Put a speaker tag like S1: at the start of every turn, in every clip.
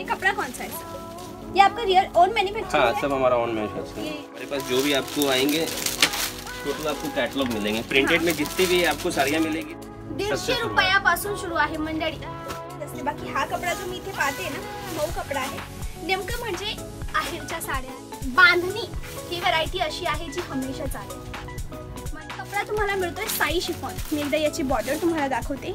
S1: ये कपड़ा कौन सा है सर? ये आपका रियल ओन मैन्युफैक्चरिंग है?
S2: हाँ, सब हमारा ओन मैन्युफैक्चरिंग है। हमारे पास जो भी आपको आएंगे टोटल आपको कैटलॉग मिलेंगे। प्रिंटेड में जितनी भी आपको साड़ियाँ मिलेगी
S1: 150 रुपयापासून सुरू आहे मंडळी। बाकी हा कपडा जो मी इथे पाहते ना, मऊ कपडा आहे, नेमकं म्हणजे आहेरच्या साड्या, बांधणी ही व्हरायटी अशी आहे जी हमेशा चालेल। कपडा तुम्हाला मिळतोय साई शिफॉन। मी एकदा याची बॉर्डर तुम्हाला दाखवते।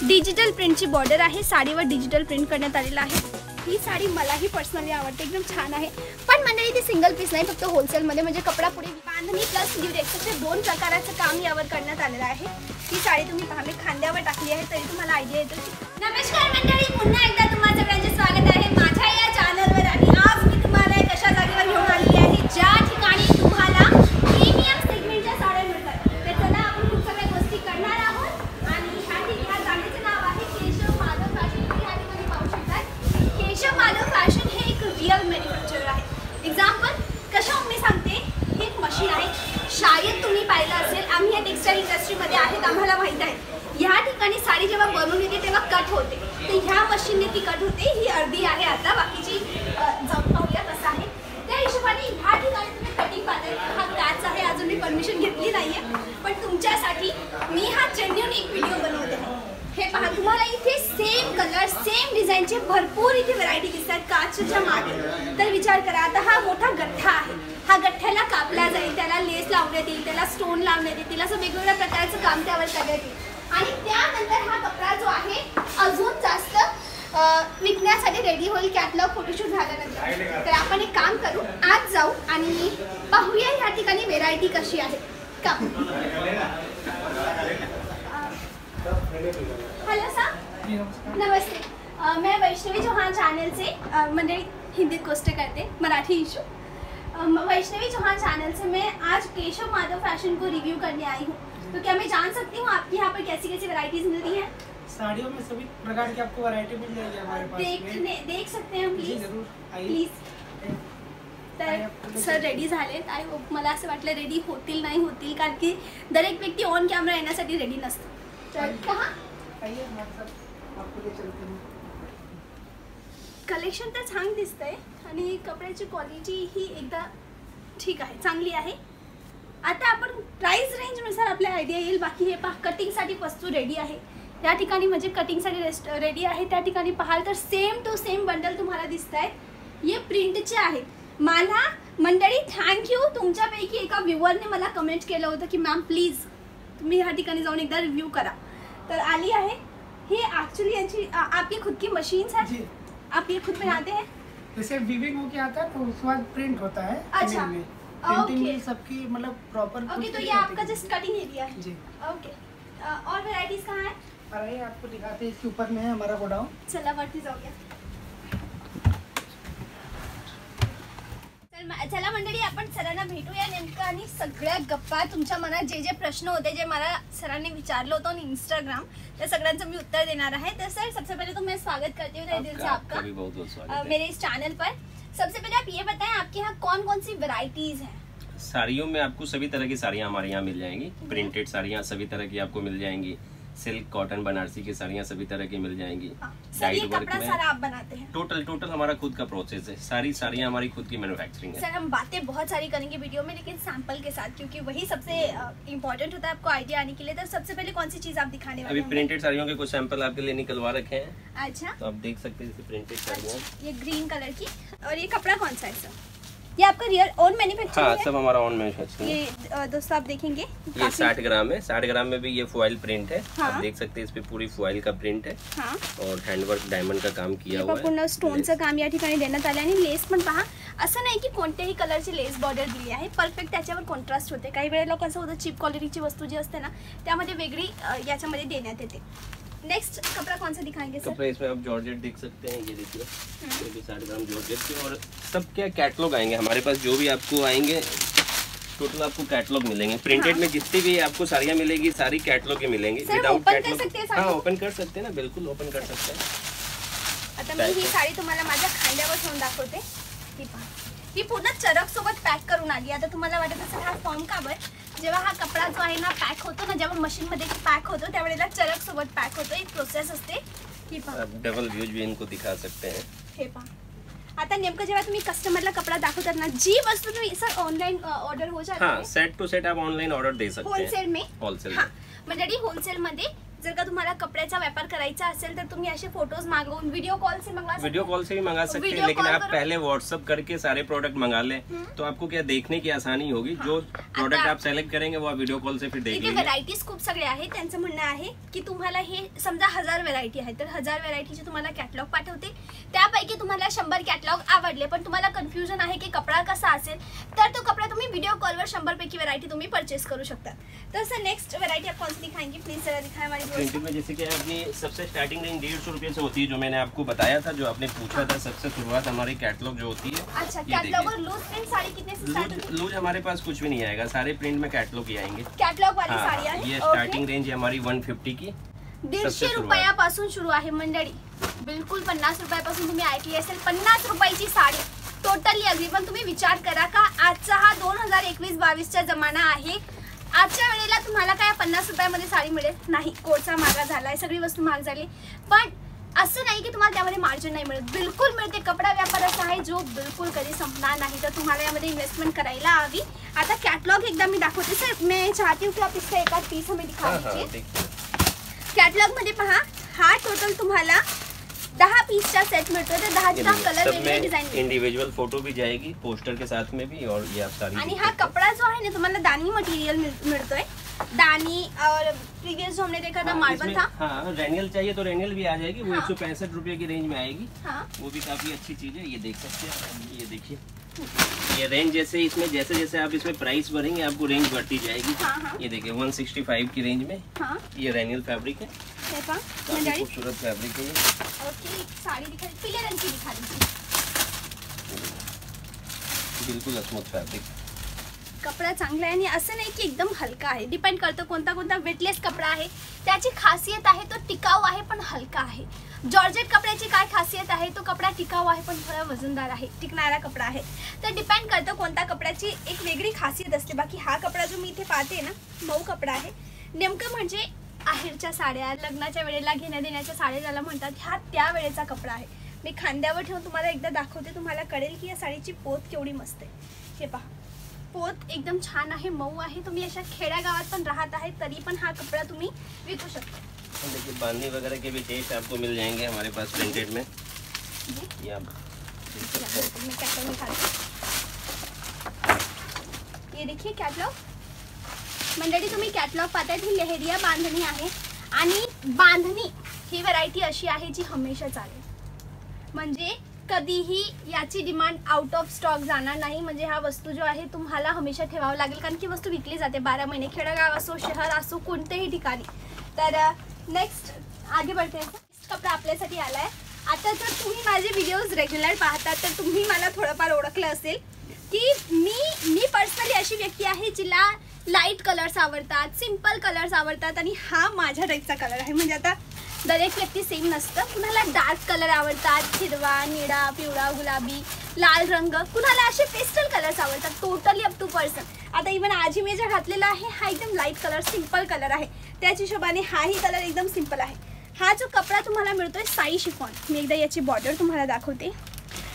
S1: डिजिटल प्रिंटची बॉर्डर आहे, साडीवर डिजिटल प्रिंट करण्यात आलेला आहे। ही साडी मलाही पर्सनली आवडते, एकदम छान आहे। पण मंडळी ती सिंगल पीस नाही, फक्त होलसेल मध्ये, म्हणजे कपडा पुढे बांधणी प्लस ड्युरेक्स असे दोन प्रकाराचं काम यावर करण्यात आलेलं आहे। ही साडी तुम्ही पहा, मी खांद्यावर टाकली आहे तरी तुम्हाला आयडिया येतो। नमस्कार मंडळी, पुन्हा एकदा तुम्हा सगळ्यांचे स्वागत आहे माझ्या या चॅनलवर। आणि आज मी तुम्हाला एक अशा जागेवर घेऊन आलेली आहे ज्या ठिकाणी तुम्हाला प्रीमियम सेगमेंटच्या साड्या मिळतात। तर चला आपण खूप सगळ्या गोष्टी करणार आहोत। आणि ह्या जागेचं नाव आहे केशव माधव फॅशन। तुम्ही या ठिकाणी पाहू शकता केशव माधव फॅशन हे एक रिअल मॅन्युफॅक्चरर आहे। एक्झाम्पल कशा मी सांगते, हे एक मशीन आहे, शायद तुम्ही पाहिलं असेल, आम्ही या टेक्सटाईल इंडस्ट्रीमध्ये आहेत, आम्हाला माहित आहे। या ठिकाणी साडी जेव्हा बनवून येते तेव्हा कट होते, तर ह्या मशीनने ती कट होते। ही अर्धी आहे, आता बाकीची जाऊन पाहूया कसं आहे। त्या हिशोबाने ह्या ठिकाणी तुम्ही कटिंग पाहताय, हा पॅच आहे, अजून मी परमिशन घेतली नाहीये, पण तुमच्यासाठी मी हा जेन्युइन एक व्हिडिओ बनवते आहे। हे पहा, तुम्हाला इथे सेम कलर सेम डिझाईनचे भरपूर इथे व्हरायटी दिसतात काचच्या मागे। तर विचार करा, आता हा मोठा गठ्ठा आहे, हा गठ्ठ्याला कापला जाईल, त्याला लेस लावण्यात येईल, त्याला स्टोन लावण्यात येतील, असं वेगवेगळ्या प्रकारचं काम त्यावर करण्यात येईल। आणि त्यानंतर हा कपडा जो आहे अजून जास्त विकण्यासाठी रेडी होईल कॅटलॉग फोटोशूट झाल्यानंतर। तर आपण एक काम करू, आज जाऊ आणि पाहूया ह्या ठिकाणी व्हेरायटी कशी आहे का। हेलो सर, नमस्ते। मैं वैष्णवी चौहान चैनल से मंडळी हिंदी गोष्ट करते, मराठी इशू। वैष्णवी चौहान चैनल से मैं आज केशव माधव फैशन को रिव्यू करने आई हूँ। तो क्या मैं जान सकती हूँ आपके यहाँ पर कैसी कैसी वैरायटीज मिलती हैं?
S3: साड़ियों में सभी प्रकार की आपको वैरायटी मिल जाएगी हमारे पास।
S1: देख सकते हैं प्लीज?
S3: जरूर आइए
S1: प्लीज। तर सर रेडी झालेत। आय होप, मला असं वाटलं रेडी होतील नाही होतील, कारण की दर एक व्यक्ती ऑन कॅमेरा येण्यासाठी रेडी नसतो। तर कहाँ
S3: आइए हमारे साथ, आपको ले चलते हैं।
S1: कलेक्शन तर छान दिसतंय आणि कपड्याची क्वालिटी ही एकदा ठीक आहे, चांगली आहे। आता आपण प्राइस रेंजनुसार आपल्या आयडिया येईल। बाकी हे पहा, कटिंगसाठी वस्तू रेडी आहे या ठिकाणी, म्हणजे कटिंगसाठी रेडी आहे। त्या ठिकाणी पाहाल तर सेम टू सेम बंडल तुम्हाला दिसत आहेत, हे प्रिंटचे आहेत। मला मंडळी थँक्यू, तुमच्यापैकी एका व्ह्युअरने मला कमेंट केलं होतं की मॅम प्लीज तुम्ही ह्या ठिकाणी जाऊन एकदा रिव्यू करा। तर आली आहे। हे ॲक्च्युअली यांची आपकी खुद की मशीन्स है? आप ये खुद बनाते हैं?
S3: जैसे वीविंग होके आता है तो उसके बाद प्रिंट होता है।
S1: अच्छा,
S3: प्रिंटिंग में सबकी मतलब प्रॉपर।
S1: ओके, तो ये आपका जस्ट कटिंग एरिया है?
S3: जी।
S1: ओके, और वैरायटीज कहाँ है?
S3: अरे आपको दिखाते हैं, इसके ऊपर में है हमारा गोडाउन।
S1: चला वरती जाऊया। चला मंडळी, आपण सरांना भेटूया नेमकं आणि सगळ्या गप्पा, तुमच्या मनात जे जे प्रश्न होते, जे मला सरांनी विचारलं होतं ऑन इंस्टाग्राम, त्या सगळ्यांचं मी उत्तर देणार आहे। तर सर, सबसे पहले तो मैं स्वागत करती हूँ तहे दिल से आपका मेरे इस चैनल पर। सबसे पहले आप ये बताएं, आपके यहाँ कौन कौन सी वैरायटीज हैं?
S2: साड़ियों में आपको सभी तरह की साड़ियाँ हमारे यहाँ मिल जाएंगी। प्रिंटेड साड़ियाँ सभी तरह की आपको मिल जाएंगी। सिल्क, कॉटन, बनारसी की साड़ियाँ सभी तरह की मिल जाएंगी।
S1: सर, ये कपड़ा सारा आप बनाते हैं?
S2: टोटल हमारा खुद का प्रोसेस है। सारी साड़ियाँ हमारी खुद की मैन्युफैक्चरिंग है।
S1: सर, हम बातें बहुत सारी करेंगे वीडियो में, लेकिन सैंपल के साथ, क्योंकि वही सबसे इम्पोर्टेंट होता है आपको आइडिया आने के लिए। तो सबसे पहले कौन सी चीज आप दिखाने वाले हैं?
S2: अभी प्रिंटेड साड़ियों के कुछ सैंपल आपके लिए निकलवा रखे हैं।
S1: अच्छा,
S2: तो आप देख सकते हैं, जैसे प्रिंटेड साड़ियाँ,
S1: ये ग्रीन कलर की। और ये कपड़ा कौन सा है सर? ये आपका रियल ओन मैन्युफैक्चरिंग है?
S2: हाँ, सब हमारा ओन मैन्युफैक्चरिंग है।
S1: ये दोस्तों आप देखेंगे,
S2: ये 60 ग्राम है। 60 ग्राम में भी ये फॉइल प्रिंट है।
S1: हाँ।
S2: आप देख सकते हैं, इस पे पूरी फॉइल का प्रिंट है।
S1: हाँ।
S2: और हैंडवर्क डायमंड का काम किया हुआ है।
S1: पूर्ण स्टोनचं काम या ठिकाणी देण्यात आलं आणि लेस पण पहा, असं नाही की कोणत्याही कलरची लेस बॉर्डर दिली आहे, परफेक्ट त्याच्यावर कॉन्ट्रास्ट होते। काही वेळेला कसं होतं, चीप क्वालिटीची वस्तू जी असते ना, त्यामध्ये वेगळी याच्यामध्ये देण्यात येते। नेक्स्ट कपड़ा कौन सा दिखाएंगे सर?
S2: कपड़ा इसमें आप जॉर्जेट देख सकते हैं, ये देखिए, ये भी 60 ग्राम जॉर्जेट के। और सब क्या कैटलॉग आएंगे हमारे पास, जो भी आपको आएंगे टोटल आपको कैटलॉग मिलेंगे। प्रिंटेड में जितनी भी आपको साड़ियाँ मिलेगी सारी कैटलॉग की मिलेंगी।
S1: Without catalogue?
S2: हाँ, ओपन कर सकते हैं ना, बिल्कुल ओपन कर सकते हैं।
S1: आता मी ही साडी तुम्हाला माझ्या खांद्यावर ठेवून दाखवते। ही पहा, ही पूर्ण चरक सोबत पॅक करून आली। आता तुम्हाला वाटत असेल हा फॉर्म का बर? जेव्हा हा कपडा जो आहे ना पॅक होतो ना, जेव्हा मशीन मध्ये पॅक होतो त्यावेळेला चरक सोबत पॅक होतो, एक प्रोसेस असते।
S2: आप डबल व्यूज भी इनको दिखा सकते हैं।
S1: हे पहा, आता नेमकं जेव्हा तुम्ही कस्टमरला कपडा दाखवतात ना, जी वस्तू तुम्ही सर ऑनलाइन ऑर्डर हो जाते
S2: हाँ, सेट टू सेट आप ऑनलाइन ऑर्डर दे सकते हैं
S1: होलसेल में।
S2: होलसेल
S1: हाँ,
S2: में।
S1: मंडळी होलसेल मध्ये जर का तुम्हाला कपड्याचा व्यापार करायचा असेल तर तुम्ही असे फोटोज मागवून व्हिडिओ कॉल से मंगवा सकते
S2: वीडियो कॉल से भी मंगा सकते हैं,
S1: वीडियो
S2: लेकिन
S1: कॉल
S2: आप
S1: करो।
S2: पहले व्हाट्सअप करके सारे प्रोडक्ट मंगा लें तो आपको क्या देखने की आसानी होगी। जो प्रोडक्ट आप सेलेक्ट करेंगे वो आप वीडियो कॉल से फिर देख
S1: इथे
S2: लेंगे।
S1: व्हरायटीज खूप सगळे आहेत। त्यांचं म्हणणं आहे की तुम्हाला हे समजा 1000 व्हरायटी आहे तर 1000 व्हरायटीचे तुम्हाला कॅटलॉग पाठवते, त्यापैकी तुम्हाला 100 कॅटलॉग आवडले पण तुम्हाला कन्फ्युजन आहे की कपडा कसा असेल, तर तो कपडा तुम्ही व्हिडिओ कॉलवर 100 पैकी व्हरायटी तुम्ही परचेस करू शकता। तर सर नेक्स्ट व्हरायटी आप कौन सी दिखाएंगे, प्लीज जरा दिखाएं हमारी
S2: प्रिंटिंग में जैसे कि अपनी सबसे स्टार्टिंग रेंज 150 रुपये से होती है, जो मैंने आपको बताया था, जो आपने पूछा था। सबसे शुरुआत हमारी कैटलॉग जो होती है।
S1: अच्छा,
S2: ये
S1: कैटलॉग
S2: देखिए।
S1: और लूज प्रिंट साड़ी कितने से स्टार्ट होती है?
S2: लूज हमारे पास कुछ भी नहीं आएगा, सारे प्रिंट में कैटलॉग ही आएंगे।
S1: कैटलॉग वाली
S2: हाँ,
S1: साड़ी आहे।
S2: ये स्टार्टिंग रेंज है हमारी 150 की।
S1: 150 रुपयापासून सुरू आहे मंडळी, बिलकुल 50 रुपयापासून तुम्ही ऐकली असेल 50 रुपयाची साडी टोटली अगदी। पण तुम्ही विचार करा का आजचा हा 2021-22 चा जमाना आहे, आजच्या वेळेला तुम्हाला काय 50 रुपयामध्ये साडी मिळेल नाही, कोळसा महाग झालाय, सगळी वस्तू महाग झाली, पण असं नाही की तुम्हाला त्यामध्ये मार्जिन नाही मिळत, बिलकुल मिळते। कपडा व्यापार असा आहे जो बिलकुल कधी संपणार नाही, तर तुम्हाला यामध्ये इन्वेस्टमेंट करायला हवी। आता कॅटलॉग एकदा मी दाखवते सर, मैं चाहती हूँ की आप इसका एक आध पीस हमें दिखा दीजिए। कॅटलॉग मध्ये पहा, हा टोटल तुम्हाला 10 पीसचा सेट मिळतो, तर 10चा कलर वेगळे डिझाइन
S2: इंडिविजुअल फोटो भी जाएगी पोस्टर के साथ में भी, और ये आप सारी।
S1: आणि हा कपडा जो आहे ना तुम्हाला दानी मटेरियल मिळतोय, दानी। और प्रीवियस जो हमने देखा था मार्बल था।
S2: हाँ, रेनियल चाहिए तो रेनियल भी आ जाएगी, वो 165 रुपये की रेंज में आएगी।
S1: हाँ,
S2: वो भी काफी अच्छी चीज है, ये देख सकते हैं। ये देखिए, ये रेंज जैसे इसमें जैसे जैसे आप इसमें प्राइस भरेंगे आपको रेंज बढ़ती जाएगी।
S1: हाँ, हाँ।
S2: ये देखिए 165 की रेंज में।
S1: हाँ,
S2: ये रेनियल फैब्रिक है,
S1: हे पहा
S2: काफी
S1: मंडळी।
S2: खूबसूरत फैब्रिक है ये।
S1: ओके, साड़ी दिखा, पीले रंग की दिखा दीजिए।
S2: बिल्कुल स्मूथ फैब्रिक।
S1: कपडा चांगला आहे आणि असं नाही की एकदम हलका आहे, डिपेंड करतं कोणता कोणता वेटलेस कपडा आहे। त्याची खासियत आहे तो टिकाऊ आहे पण हलका आहे। जॉर्जेट कपड्याची काय खासियत आहे, तो कपडा टिकाऊ आहे पण थोडा वजनदार आहे, टिकणारा कपडा आहे। तर डिपेंड करतं कोणता कपड्याची एक वेगळी खासियत असते। बाकी हा कपडा जो मी इथे पाहते ना, मऊ कपडा आहे, नेमकं म्हणजे आहेरच्या साड्या, लग्नाच्या वेळेला घेण्या देण्याच्या साड्या ज्याला म्हणतात, ह्या त्या वेळेचा कपडा आहे। मी खांद्यावर ठेवून तुम्हाला एकदा दाखवते, तुम्हाला कळेल की या साडीची पोत केवढी मस्त आहे। हे पहा, पोत एकदम छान आहे, मऊ आहे। तुम्ही अशा खेड्या गावात पण राहत आहे तरी पण हा कपडा तुम्ही विकू शकता।
S2: देखिए बांधनी वगैरह के भी टेस्ट आपको मिल जाएंगे हमारे पास प्रिंटेड में। ये आप
S1: मैं कैटलॉग निकालती हूँ। ये देखिए कॅटलॉग मंडळी, तुम्ही कॅटलॉग पाहताय, ही लेहरिया बांधणी आहे आणि बांधणी ही व्हरायटी अशी आहे जी हमेशा चालेल, म्हणजे कधीही याची डिमांड आउट ऑफ स्टॉक जाणार नाही। म्हणजे हा वस्तू जो आहे तुम्हाला हमेशा ठेवावा लागेल, कारण की वस्तू विकली जाते 12 महिने, खेडेगाव असो शहर असो कोणत्याही ठिकाणी। तर नेक्स्ट आगे बढ़ते हैं। कपडा आपल्यासाठी आलाय। आता जर तुम्ही माझे व्हिडिओज रेग्युलर पाहता तर तुम्ही मला थोडंफार ओळखलं असेल की मी पर्सनली अशी व्यक्ती आहे जिला लाईट कलर्स आवडतात, सिंपल कलर्स आवडतात, आणि हा माझ्या टाईपचा कलर आहे। म्हणजे आता दरेक व्यक्ती सेम नसतं, कुणाला डार्क कलर आवडतात, हिरवा, निळा, पिवळा, गुलाबी, लाल रंग, कुणाला असे पेस्टल कलर्स आवडतात, टोटली अप टू पर्सन। आता इवन आजी मी जे घातलेला आहे हा एकदम लाईट कलर, सिंपल कलर आहे, त्याच हिशोबाने हाही कलर एकदम सिंपल आहे। हा जो कपडा तुम्हाला मिळतोय साई शिफॉन, मी एकदा याची बॉर्डर तुम्हाला दाखवते।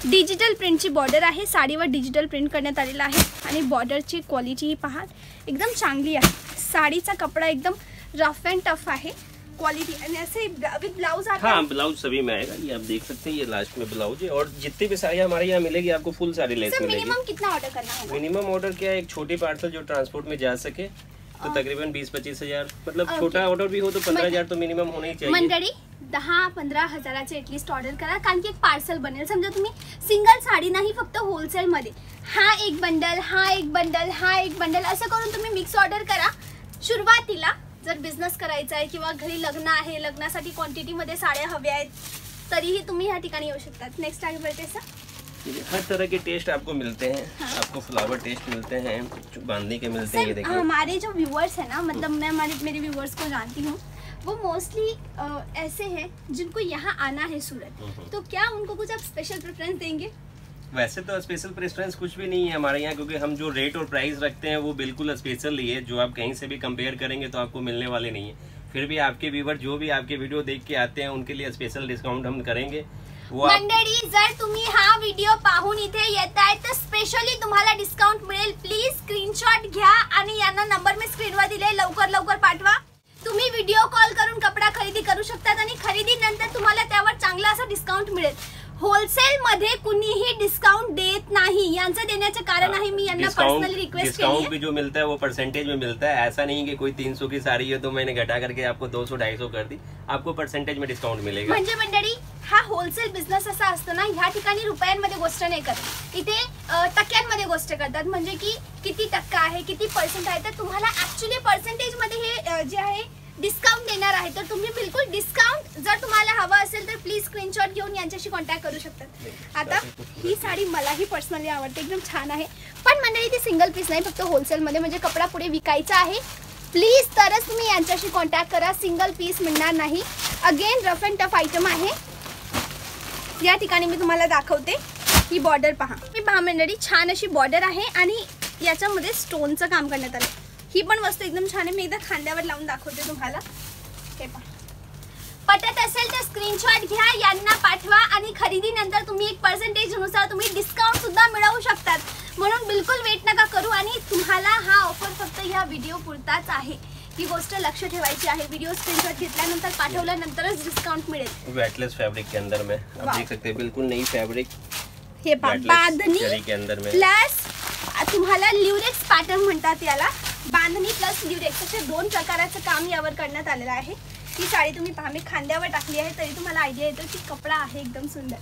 S1: डिजिटल प्रिंटची बॉर्डर आहे, साडीवर डिजिटल प्रिंट करण्यात आलेला आहे आणि बॉर्डरची क्वालिटी पहा एकदम चांगली आहे। साडीचा कपडा एकदम रफ एंड टफ आहे, क्वालिटी, आणि ऐसे विद ब्लाउज आता।
S2: हाँ, ब्लाउज सभी में आएगा, ये आप देख सकते हैं, ये लास्ट में ब्लाउज है। और जितनी भी साड़ियाँ हमारे यहाँ मिलेगी आपको फुल साड़ी लेस
S1: सर
S2: मिलेगी।
S1: मिनिमम कितना ऑर्डर करना होगा?
S2: मिनिमम ऑर्डर क्या है, एक छोटी पार्सल जो ट्रांसपोर्ट में जा सके तो तकरीबन 20-25 हजार, मतलब छोटा ऑर्डर भी हो तो 15,000 तो मिनिमम होना ही चाहिए।
S1: मंडळी 10-15 हजाराचे एटलीस्ट ऑर्डर करा, कारण की एक पार्सल बनेल। समजा तुम्ही सिंगल साडी नाही, फक्त होलसेल मध्ये हा एक बंडल, हा एक बंडल, हा एक बंडल, असं करून तुम्ही मिक्स ऑर्डर करा। सुरुवातीला जर बिझनेस करायचा आहे किंवा घरी लग्न आहे, लग्नासाठी क्वांटिटी मध्ये साड्या हव्या आहेत, तरीही तुम्ही ह्या ठिकाणी येऊ शकतात। नेक्स्ट आगे बढ़ते सर।
S2: हर तरह के टेस्ट आपको मिलते हैं।
S1: हाँ।
S2: आपको फ्लावर टेस्ट मिलते हैं, बांधनी के मिलते हैं। ये
S1: सर
S2: देखिए
S1: हमारे जो व्यूअर्स है ना, मतलब मैं मेरे व्यूअर्स को जानती हूँ, वो मोस्टली ऐसे हैं जिनको यहाँ आना है सूरत, तो क्या उनको कुछ आप स्पेशल प्रेफरेंस देंगे?
S2: वैसे तो स्पेशल प्रेफरेंस कुछ भी नहीं है हमारे यहाँ, क्योंकि हम जो रेट और प्राइस रखते हैं वो बिल्कुल स्पेशल ही है, जो आप कहीं से भी कंपेयर करेंगे तो आपको मिलने वाले नहीं है। फिर भी आपके व्यूवर जो भी आपके वीडियो देख के आते हैं उनके लिए स्पेशल डिस्काउंट हम करेंगे।
S1: मंडळी, जर तुम्ही हा व्हिडिओ पाहून इथे येताय तर स्पेशली तुम्हाला डिस्काउंट मिळेल। प्लीज स्क्रीनशॉट घ्या आणि यांना नंबर मी स्क्रीनवर दिले, लवकर लवकर पाठवा। तुम्ही व्हिडिओ कॉल करून कपडा खरेदी करू शकतात आणि खरेदीनंतर तुम्हाला त्यावर चांगला असा डिस्काउंट मिळेल। होलसेल मध्ये कुणीही डिस्काउंट देत नहीं, यांचं देण्याचे कारण आहे मी यांना पर्सनली रिक्वेस्ट केली है।
S2: डिस्काउंट भी जो मिलता है वो परसेंटेज में मिलता है, ऐसा नहीं कि कोई 300 की साड़ी है तो मैंने घटा करके आपको 200-250 कर दी, आपको परसेंटेज में डिस्काउंट मिलेगा।
S1: म्हणजे मंडळी, हा होलसेल बिझनेस असा असतो ना, ह्या ठिकाणी रुपयांमध्ये गोष्ट नाही करत, इथे टक्क्यांमध्ये गोष्ट करतात। म्हणजे की किती टक्का आहे, किती पर्सेंट आहे, तर तुम्हाला ऍक्च्युअली पर्सेंटेज मध्ये हे जे आहे डिस्काउंट देणार आहे। तर तुम्ही बिलकुल डिस्काउंट जर तुम्हाला हवा असेल तर प्लीज स्क्रीनशॉट घेऊन यांच्याशी कॉन्टॅक्ट करू शकतात। आता ही साडी मलाही पर्सनली आवडते, एकदम छान आहे। पण मंडळी ती सिंगल पीस नाही, फक्त होलसेल मध्ये, म्हणजे कपडा पुढे विकायचा आहे प्लीज तरच तुम्ही यांच्याशी कॉन्टॅक्ट करा, सिंगल पीस मिळणार नाही। Again rough and tough item आहे। या ठिकाणी मी तुम्हाला दाखवते, ही बॉर्डर पहा, ही पहा मंडळी, छान अशी बॉर्डर आहे आणि याच्यामध्ये स्टोनचं काम करण्यात आलं। ही पण वस्तू एकदम छान आहे, मी एकदा खांद्यावर लावून दाखवते तुम्हाला। हे पहा, पटत असेल तर स्क्रीनशॉट घ्या, यांना पाठवा आणि खरेदीनंतर तुम्ही एक पर्सेंटेज नुसार तुम्ही डिस्काउंट सुद्धा मिळवू शकतात। म्हणून बिलकुल वेट नका करू आणि तुम्हाला हा ऑफर फक्त या व्हिडिओ पुरताच आहे, ही गोष्ट लक्ष ठेवायची आहे। व्हिडिओ स्क्रीनशॉट घेतल्यानंतर पाठवल्यानंतरच डिस्काउंट मिळेल।
S2: वेटलेस फैब्रिक के अंदर में आप देख सकते हैं, बिल्कुल नई फैब्रिक,
S1: हे पहा बांधणी
S2: के अंदर में
S1: प्लस तुम्हाला ल्युरेक्स पॅटर्न म्हणतात याला, बांधणी प्लस ल्युरेक्स असे दोन प्रकाराचं काम यावर करण्यात आलेलं आहे। ही साडी तुम्ही पहा, मी खांद्यावर टाकली आहे तरी तुम्हाला आयडिया येतो की कपडा आहे एकदम सुंदर,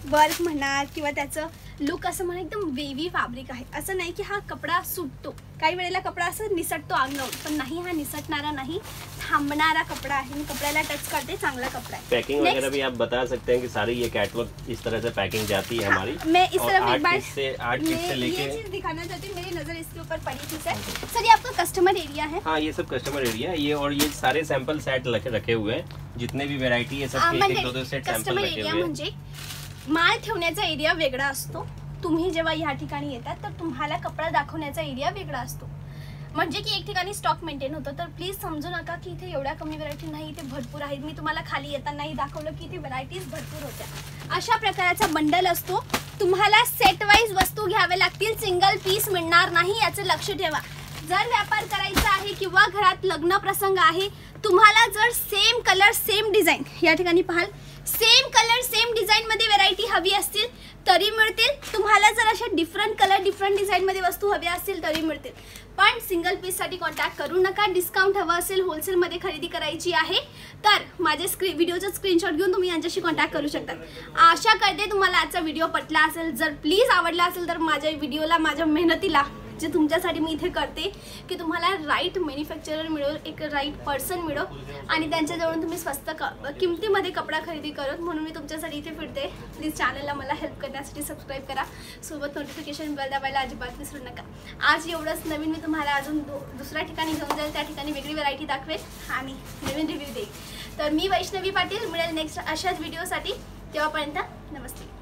S1: वर्क म्हणा किंवा त्याचं लुक असं म्हणा एकदम वेवी फॅब्रिक आहे। असं नाही की हा कपडा सुटतो, काही वेळेला कपडा असं निसटतो अंगावर, पण नाही, हा निसटणारा नाही, थांबणारा कपडा आहे। मी कपड्याला टच करते, चांगला कपड़ा है।
S2: पैकिंग वगैरह भी आप बता सकते हैं कि सारी ये कैटलॉग इस तरह से पैकिंग जाती है हमारी।
S1: मैं इस तरफ एक बार
S2: 8 पीस से लेके
S1: ये चीज दिखाना चाहती हूँ, मेरी नजर इसके ऊपर पड़ी थी सर। ये आपका कस्टमर एरिया है?
S2: हाँ, ये सब कस्टमर एरिया है ये, और ये सारे सैंपल सेट रखे हुए हैं, जितने भी वेरायटी है सब एक 2 सेट सैंपल रखे हुए हैं।
S1: म्हणजे माल ठेवण्याचा एरिया वेगळा असतो, तुम्ही जेव्हा या ठिकाणी येतात तर तुम्हाला कपडा दाखवण्याचा एरिया वेगळा असतो। म्हणजे की एक ठिकाणी स्टॉक मेंटेन होतो, तर प्लीज समजू नका की इथे एवढ्या कमी व्हरायटी नाही, इथे भरपूर आहेत। मी तुम्हाला खाली येतानाही दाखवलं की इथे व्हरायटीज भरपूर होत्या। अशा प्रकारचा बंडल असतो, तुम्हाला सेट वाईज वस्तू घ्यावे लागतील, सिंगल पीस मिळणार नाही, याचं लक्ष ठेवा। जर व्यापार करायचा आहे किंवा घरात लग्न प्रसंग आहे, तुम्हाला जर सेम कलर सेम डिझाईन, या ठिकाणी पाहाल सेम कलर सेम डिझाईन मध्ये व्हरायटी हवी असतील तरी मिळतील, तुम्हाला जर अशा डिफरंट कलर डिफरंट डिझाईन मध्ये वस्तू हव्या असतील तरी मिळतील। पण सिंगल पीस साठी कॉन्टॅक्ट करू नका। डिस्काउंट हवा असेल, होलसेल मध्ये खरेदी करायची आहे तर माझे व्हिडिओचा स्क्रीनशॉट घेऊन तुम्ही यांच्याशी कॉन्टॅक्ट करू शकता। आशा करते तुम्हाला आजचा व्हिडिओ पटला असेल, जर प्लीज आवडला असेल तर माझ्या व्हिडिओला, माझ्या मेहनतीला जे तुमच्यासाठी मी इथे करते की तुम्हाला राईट मॅन्युफॅक्चरर मिळेल, एक राईट पर्सन मिळो आणि त्यांच्याजवळून तुम्ही स्वस्त किमतीमध्ये कपडा खरेदी करत, म्हणून मी तुमच्यासाठी इथे फिरते। प्लीज चॅनलला मला हेल्प करण्यासाठी सबस्क्राईब करा, सोबत नोटिफिकेशन बेल दाबायला अजिबात विसरू नका। आज एवढंच, नवीन मी तुम्हाला अजून दुसऱ्या ठिकाणी घेऊन जाईल, त्या ठिकाणी वेगळी व्हरायटी दाखवेल आणि नवीन रिव्ह्यू देईल। तर मी वैष्णवी पाटील, मिळेल नेक्स्ट अशाच व्हिडिओसाठी, तेव्हापर्यंत नमस्ते।